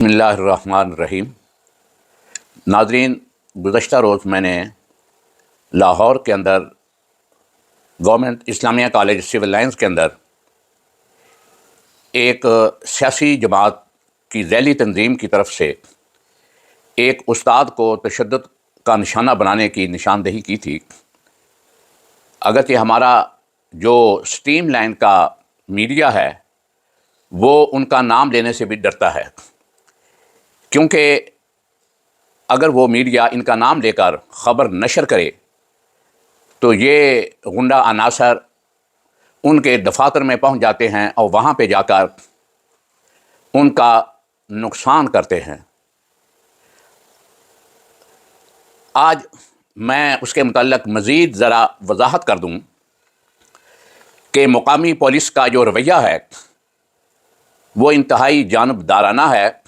बिस्मिल्लाहिर्रहमानिर्रहीम। नाज़रीन, गुज़श्ता रोज़ मैंने लाहौर के अंदर Government Islamia College Civil Lines के अंदर एक सियासी जमात की ज़ैली तंजीम की तरफ से एक उस्ताद को तशद्दुद का निशाना बनाने की निशानदेही की थी। अगरचे हमारा जो स्ट्रीम लाइन का मीडिया है वो उनका नाम लेने से भी डरता है, क्योंकि अगर वो मीडिया इनका नाम लेकर ख़बर नशर करे तो ये गुंडा अनासर उनके दफातर में पहुंच जाते हैं और वहाँ पे जाकर उनका नुकसान करते हैं। आज मैं उसके मुतल्लिक़ मज़ीद ज़रा वजाहत कर दूँ कि मुकामी पुलिस का जो रवैया है वो इंतहाई जानबदाराना है,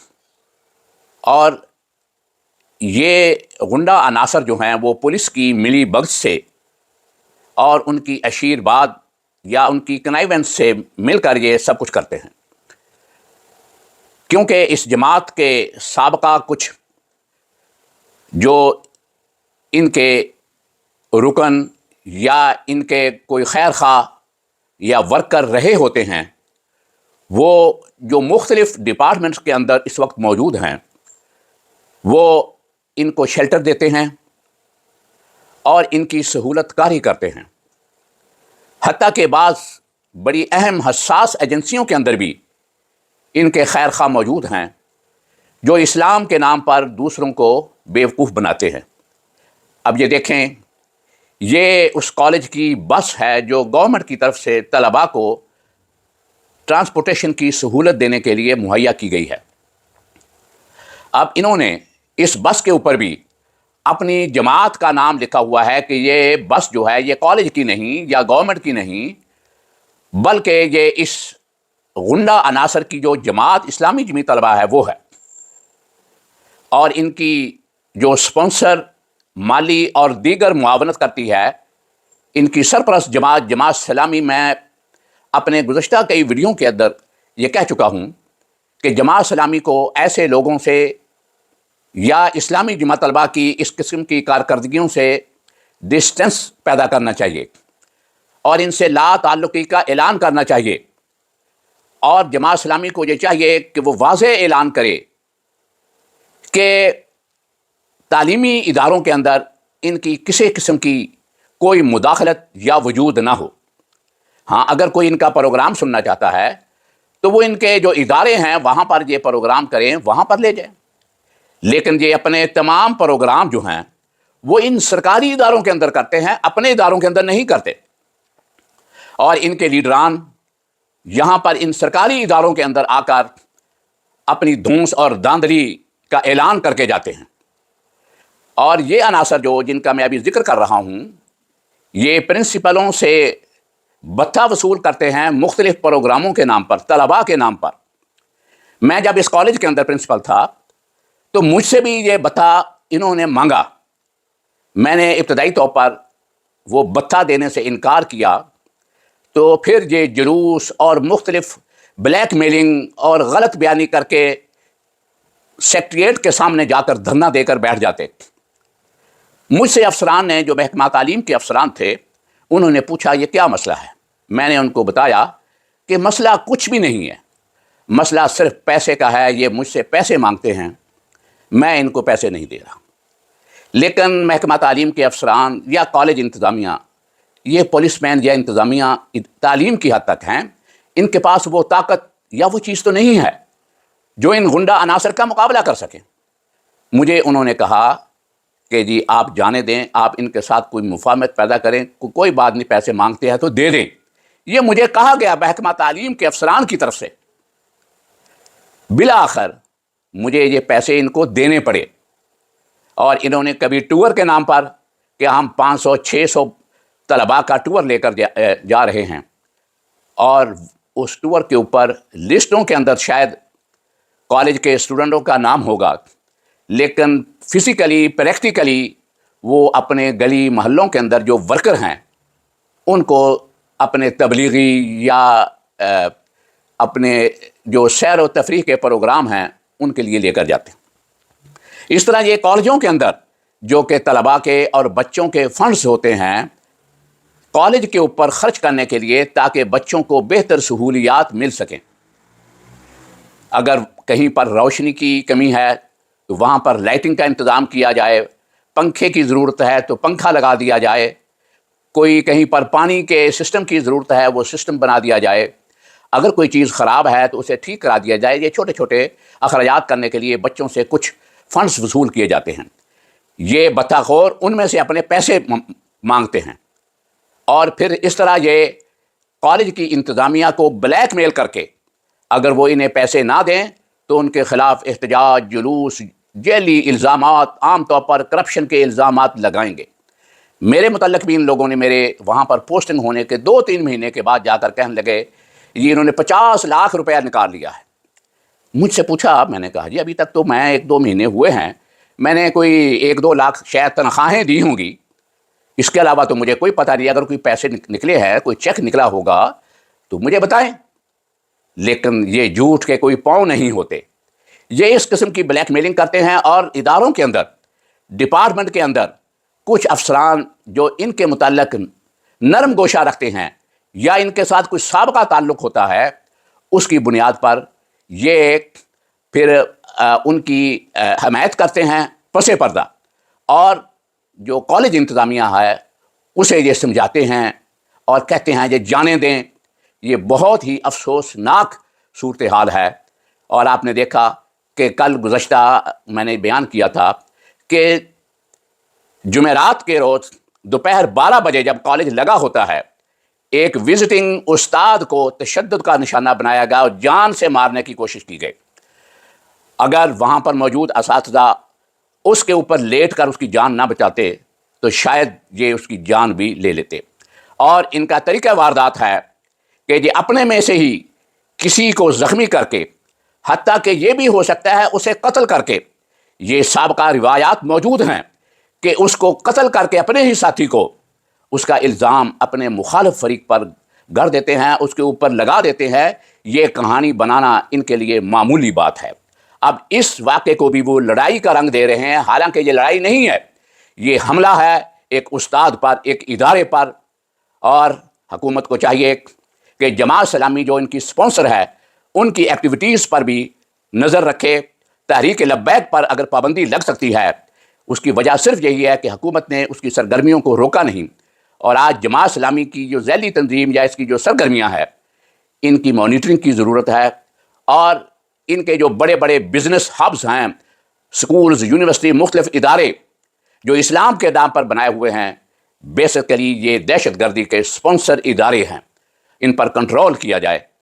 और ये गुंडा अनासर जो हैं वो पुलिस की मिली भगत से और उनकी आशीर्वाद या उनकी कनाइवेंस से मिलकर ये सब कुछ करते हैं। क्योंकि इस जमात के साबका कुछ जो इनके रुकन या इनके कोई खैर खा या वर्कर रहे होते हैं, वो जो मुख्तलिफ़ डिपार्टमेंट्स के अंदर इस वक्त मौजूद हैं वो इनको शेल्टर देते हैं और इनकी सहूलत कारी करते हैं। हत्ता के बाद बड़ी अहम हसास एजेंसियों के अंदर भी इनके खैर खा मौजूद हैं जो इस्लाम के नाम पर दूसरों को बेवकूफ़ बनाते हैं। अब ये देखें, ये उस कॉलेज की बस है जो गवर्नमेंट की तरफ से तलबा को ट्रांसपोर्टेशन की सहूलत देने के लिए मुहैया की गई है। अब इन्होंने इस बस के ऊपर भी अपनी जमात का नाम लिखा हुआ है कि ये बस जो है ये कॉलेज की नहीं या गवर्नमेंट की नहीं, बल्कि ये इस गुंडा अनासर की जो जमात इस्लामी जमी तलबा है वो है। और इनकी जो स्पॉन्सर माली और दीगर मुआवनत करती है इनकी सरपरस्त जमात इस्लामी। मैं अपने गुज़श्ता कई वीडियो के अंदर ये कह चुका हूँ कि जमात इस्लामी को ऐसे लोगों से या इस्लामी जमात तलबा की इस किस्म की कारकर्दगियों से डिस्टेंस पैदा करना चाहिए और इनसे ला ताल्लुकी का ऐलान करना चाहिए। और जमात इस्लामी को ये चाहिए कि वो वाज़ेह ऐलान करे कि तालीमी इदारों के अंदर इनकी किसी किस्म की कोई मुदाखलत या वजूद ना हो। हाँ, अगर कोई इनका प्रोग्राम सुनना चाहता है तो वो इनके जो इदारे हैं वहाँ पर ये प्रोग्राम करें, वहाँ पर ले जाएं। लेकिन ये अपने तमाम प्रोग्राम जो हैं वो इन सरकारी इदारों के अंदर करते हैं, अपने इदारों के अंदर नहीं करते। और इनके लीडरान यहाँ पर इन सरकारी इदारों के अंदर आकर अपनी धूंस और धांधली का ऐलान करके जाते हैं। और ये अनासर जो जिनका मैं अभी जिक्र कर रहा हूँ, ये प्रिंसिपलों से भत्ता वसूल करते हैं मुख्तलिफ प्रोग्रामों के नाम पर, तलबा के नाम पर। मैं जब इस कॉलेज के अंदर प्रिंसिपल था तो मुझसे भी ये भत्ता इन्होंने मांगा। मैंने इब्तदाई तौर पर वो भत्ता देने से इनकार किया, तो फिर ये जुलूस और मुख्तलिफ ब्लैक मेलिंग और गलत बयानी करके सेक्रेटेरिएट के सामने जाकर धरना देकर बैठ जाते। मुझसे अफसरान ने, जो महकमा तालीम के अफसरान थे, उन्होंने पूछा ये क्या मसला है। मैंने उनको बताया कि मसला कुछ भी नहीं है, मसला सिर्फ पैसे का है। ये मुझसे पैसे मांगते हैं, मैं इनको पैसे नहीं दे रहा। लेकिन महकमा तालीम के अफसरान या कॉलेज इंतज़ामिया, ये पुलिसमैन या इंतज़ामिया तालीम की हद तक हैं, इनके पास वो ताकत या वो चीज़ तो नहीं है जो इन गुंडा अनासर का मुकाबला कर सकें। मुझे उन्होंने कहा कि जी आप जाने दें, आप इनके साथ कोई मुफाहमत पैदा करें, कोई बात नहीं, पैसे मांगते हैं तो दे दें। ये मुझे कहा गया महकमा तालीम के अफसरान की तरफ से। बिला आखिर मुझे ये पैसे इनको देने पड़े। और इन्होंने कभी टूर के नाम पर कि हम 500-600 तलबा का टूर लेकर जा रहे हैं, और उस टूर के ऊपर लिस्टों के अंदर शायद कॉलेज के स्टूडेंटों का नाम होगा, लेकिन फिज़िकली प्रैक्टिकली वो अपने गली महल्लों के अंदर जो वर्कर हैं उनको अपने तबलीगी या अपने जो सैर व तफरीह के प्रोग्राम हैं ان کے لیے لے کر جاتے ہیں۔ اس طرح یہ کالجوں کے اندر جو کہ طلباء کے اور بچوں کے فنڈز ہوتے ہیں کالج کے اوپر خرچ کرنے کے لیے تاکہ بچوں کو بہتر سہولیات مل سکیں۔ اگر کہیں پر روشنی کی کمی ہے تو وہاں پر لائٹنگ کا انتظام کیا جائے، پنکھے کی ضرورت ہے تو پنکھا لگا دیا جائے، کوئی کہیں پر پانی کے سسٹم کی ضرورت ہے وہ سسٹم بنا دیا جائے، اگر کوئی چیز خراب ہے تو اسے ٹھیک کرا دیا جائے۔ یہ چھوٹے چھوٹے اخراجات کرنے کے لیے بچوں سے کچھ فنڈز وصول کیے جاتے ہیں۔ یہ بطخور ان میں سے اپنے پیسے مانگتے ہیں اور پھر اس طرح یہ کالج کی انتظامیہ کو بلیک میل کر کے اگر وہ انہیں پیسے نہ دیں تو ان کے خلاف احتجاج، جلوس، جیلی الزامات، عام طور پر کرپشن کے الزامات لگائیں گے۔ میرے متعلق بھی ان لوگوں نے میرے وہاں پر پوسٹنگ ہونے کے 2-3 مہینے کے بعد جا کر کہنے لگے یہ انہوں نے 50 لاکھ روپیہ نکال لیا ہے۔ مجھ سے پوچھا، میں نے کہا جی ابھی تک تو میں 1-2 مہینے ہوئے ہیں، میں نے کوئی 1-2 لاکھ شاید تنخواہیں دی ہوں گی، اس کے علاوہ تو مجھے کوئی پتہ نہیں۔ اگر کوئی پیسے نکلے ہیں، کوئی چیک نکلا ہوگا تو مجھے بتائیں۔ لیکن یہ جھوٹ کے کوئی پاؤں نہیں ہوتے۔ یہ اس قسم کی بلیک میلنگ کرتے ہیں اور اداروں کے اندر، ڈپارٹمنٹ کے اندر کچھ افسران جو ان کے متعلق نرم گوشہ رکھتے ہیں یا ان کے ساتھ کچھ سابقہ تعلق ہوتا ہے، اس کی بنیاد پر یہ پھر ان کی حمایت کرتے ہیں پس پردہ، اور جو کالج انتظامیہ ہے اسے یہ سمجھاتے ہیں اور کہتے ہیں یہ جانے دیں۔ یہ بہت ہی افسوسناک صورتحال ہے۔ اور آپ نے دیکھا کہ کل گزشتہ میں نے بیان کیا تھا کہ جمعرات کے روز دوپہر 12 بجے جب کالج لگا ہوتا ہے، ایک وزٹنگ استاد کو تشدد کا نشانہ بنایا گیا اور جان سے مارنے کی کوشش کی گئی۔ اگر وہاں پر موجود اساتذہ اس کے اوپر لیٹ کر اس کی جان نہ بچاتے تو شاید یہ اس کی جان بھی لے لیتے۔ اور ان کا طریقہ واردات ہے کہ یہ اپنے میں سے ہی کسی کو زخمی کر کے، حتیٰ کہ یہ بھی ہو سکتا ہے اسے قتل کر کے، یہ سابقہ روایات موجود ہیں کہ اس کو قتل کر کے اپنے ہی ساتھی کو اس کا الزام اپنے مخالف فریق پر گھڑ دیتے ہیں، اس کے اوپر لگا دیتے ہیں۔ یہ کہانی بنانا ان کے لیے معمولی بات ہے۔ اب اس واقعے کو بھی وہ لڑائی کا رنگ دے رہے ہیں، حالانکہ یہ لڑائی نہیں ہے، یہ حملہ ہے ایک استاد پر، ایک ادارے پر۔ اور حکومت کو چاہیے کہ جماعت اسلامی جو ان کی سپانسر ہے ان کی ایکٹیویٹیز پر بھی نظر رکھے۔ تحریک لبیک پر اگر پابندی لگ سکتی ہے، اس کی وجہ صرف یہی ہے کہ حکومت نے اس کی سرگرمیوں کو روکا نہیں۔ اور آج جماعت اسلامی کی جو ذیلی تنظیم یا اس کی جو سرگرمیاں ہیں ان کی مانیٹرنگ کی ضرورت ہے، اور ان کے جو بڑے بڑے بزنس ہبز ہیں، سکولز، یونیورسٹی، مختلف ادارے جو اسلام کے نام پر بنائے ہوئے ہیں، بیسیکلی یہ دہشت گردی کے سپانسر ادارے ہیں، ان پر کنٹرول کیا جائے۔